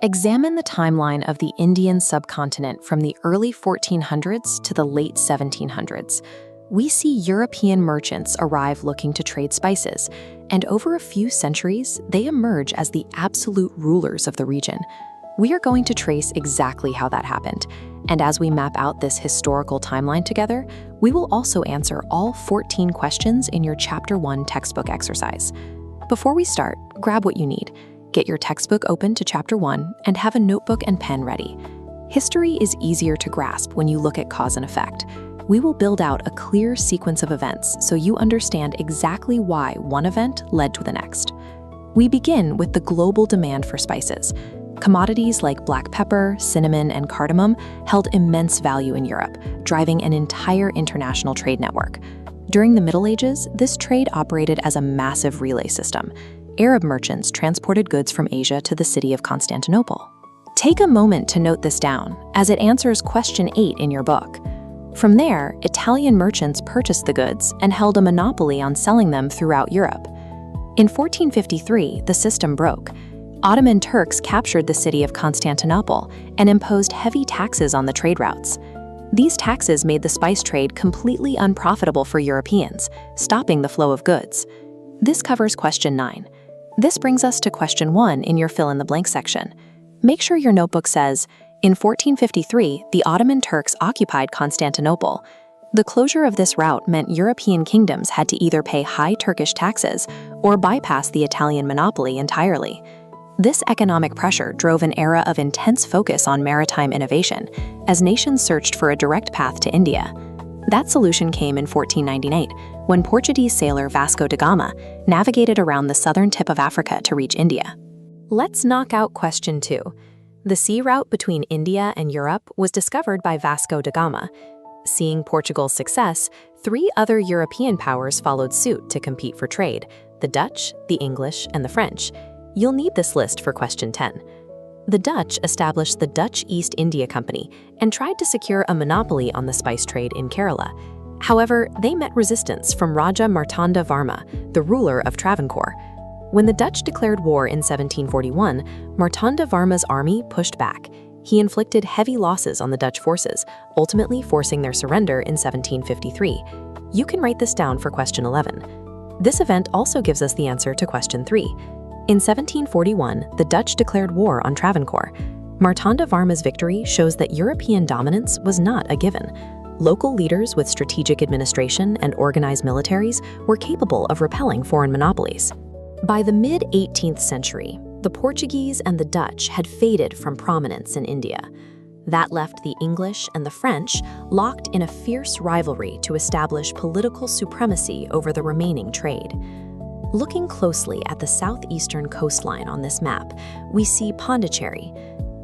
Examine the timeline of the Indian subcontinent from the early 1400s to the late 1700s. We see European merchants arrive looking to trade spices, and over a few centuries, they emerge as the absolute rulers of the region. We are going to trace exactly how that happened, and as we map out this historical timeline together, we will also answer all 14 questions in your Chapter 1 textbook exercise. Before we start, grab what you need. Get your textbook open to Chapter 1 and have a notebook and pen ready. History is easier to grasp when you look at cause and effect. We will build out a clear sequence of events so you understand exactly why one event led to the next. We begin with the global demand for spices. Commodities like black pepper, cinnamon, and cardamom held immense value in Europe, driving an entire international trade network. During the Middle Ages, this trade operated as a massive relay system. Arab merchants transported goods from Asia to the city of Constantinople. Take a moment to note this down, as it answers question 8 in your book. From there, Italian merchants purchased the goods and held a monopoly on selling them throughout Europe. In 1453, the system broke. Ottoman Turks captured the city of Constantinople and imposed heavy taxes on the trade routes. These taxes made the spice trade completely unprofitable for Europeans, stopping the flow of goods. This covers question 9. This brings us to question 1 in your fill-in-the-blank section. Make sure your notebook says, in 1453, the Ottoman Turks occupied Constantinople. The closure of this route meant European kingdoms had to either pay high Turkish taxes or bypass the Italian monopoly entirely. This economic pressure drove an era of intense focus on maritime innovation, as nations searched for a direct path to India. That solution came in 1498, when Portuguese sailor Vasco da Gama navigated around the southern tip of Africa to reach India. Let's knock out question 2. The sea route between India and Europe was discovered by Vasco da Gama. Seeing Portugal's success, 3 other European powers followed suit to compete for trade: the Dutch, the English, and the French. You'll need this list for question 10. The Dutch established the Dutch East India Company and tried to secure a monopoly on the spice trade in Kerala. However, they met resistance from Raja Marthanda Varma, the ruler of Travancore. When the Dutch declared war in 1741, Marthanda Varma's army pushed back. He inflicted heavy losses on the Dutch forces, ultimately forcing their surrender in 1753. You can write this down for question 11. This event also gives us the answer to question 3. In 1741, the Dutch declared war on Travancore. Marthanda Varma's victory shows that European dominance was not a given. Local leaders with strategic administration and organized militaries were capable of repelling foreign monopolies. By the mid-18th century, the Portuguese and the Dutch had faded from prominence in India. That left the English and the French locked in a fierce rivalry to establish political supremacy over the remaining trade. Looking closely at the southeastern coastline on this map, we see Pondicherry.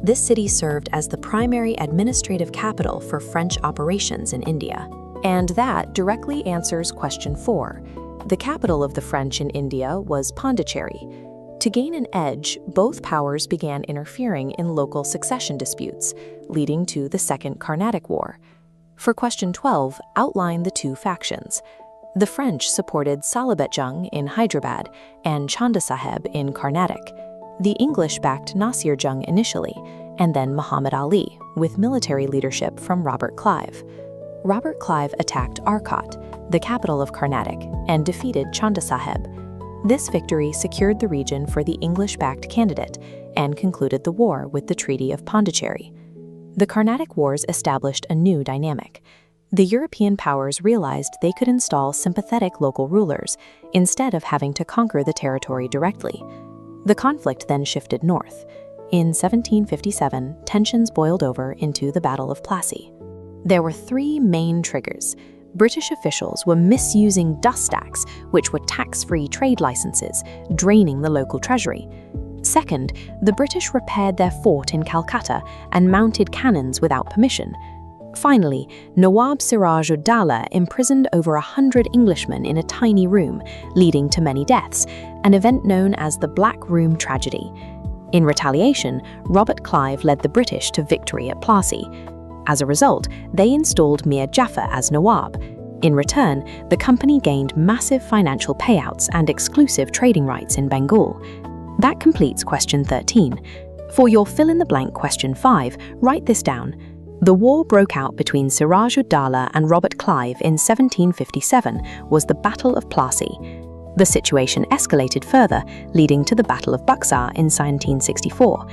This city served as the primary administrative capital for French operations in India. And that directly answers question 4. The capital of the French in India was Pondicherry. To gain an edge, both powers began interfering in local succession disputes, leading to the Second Carnatic War. For question 12, outline the 2 factions. The French supported Salabat Jung in Hyderabad and Chanda Sahib in Carnatic. The English backed Nasir Jung initially, and then Muhammad Ali, with military leadership from Robert Clive. Robert Clive attacked Arcot, the capital of Carnatic, and defeated Chanda Sahib. This victory secured the region for the English-backed candidate and concluded the war with the Treaty of Pondicherry. The Carnatic Wars established a new dynamic. The European powers realized they could install sympathetic local rulers instead of having to conquer the territory directly. The conflict then shifted north. In 1757, tensions boiled over into the Battle of Plassey. There were 3 main triggers. British officials were misusing Dastaks, which were tax-free trade licenses, draining the local treasury. Second, the British repaired their fort in Calcutta and mounted cannons without permission. Finally, Nawab Siraj-ud-Dawla imprisoned over 100 Englishmen in a tiny room, leading to many deaths, an event known as the Black Room Tragedy. In retaliation, Robert Clive led the British to victory at Plassey. As a result, they installed Mir Jafar as Nawab. In return, the company gained massive financial payouts and exclusive trading rights in Bengal. That completes question 13. For your fill-in-the-blank question 5, write this down. The war broke out between Siraj-ud-Dowlah and Robert Clive in 1757 was the Battle of Plassey. The situation escalated further, leading to the Battle of Buxar in 1764.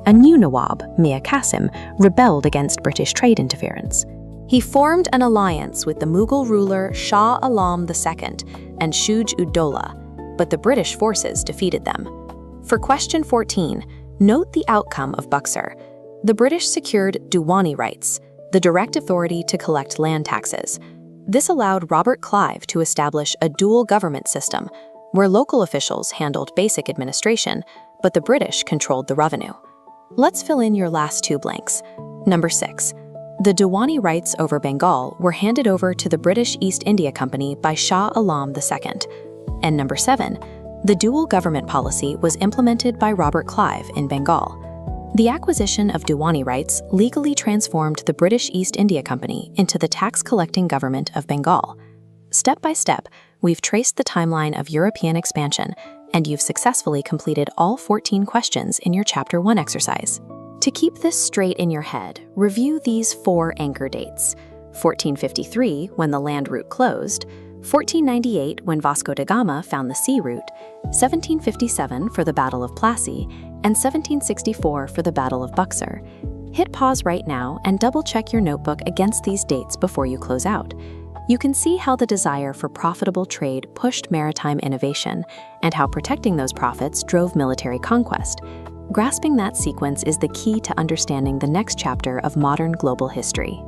A new Nawab, Mir Qasim, rebelled against British trade interference. He formed an alliance with the Mughal ruler Shah Alam II and Shuja-ud-Dowlah, but the British forces defeated them. For question 14, note the outcome of Buxar. The British secured Diwani rights, the direct authority to collect land taxes. This allowed Robert Clive to establish a dual government system, where local officials handled basic administration, but the British controlled the revenue. Let's fill in your last 2 blanks. Number 6. The Diwani rights over Bengal were handed over to the British East India Company by Shah Alam II. And number 7. The dual government policy was implemented by Robert Clive in Bengal. The acquisition of Diwani rights legally transformed the British East India Company into the tax-collecting government of Bengal. Step by step, we've traced the timeline of European expansion, and you've successfully completed all 14 questions in your Chapter 1 exercise. To keep this straight in your head, review these 4 anchor dates: 1453, when the land route closed; 1498, when Vasco da Gama found the sea route; 1757 for the Battle of Plassey; and 1764 for the Battle of Buxar. Hit pause right now and double-check your notebook against these dates before you close out. You can see how the desire for profitable trade pushed maritime innovation, and how protecting those profits drove military conquest. Grasping that sequence is the key to understanding the next chapter of modern global history.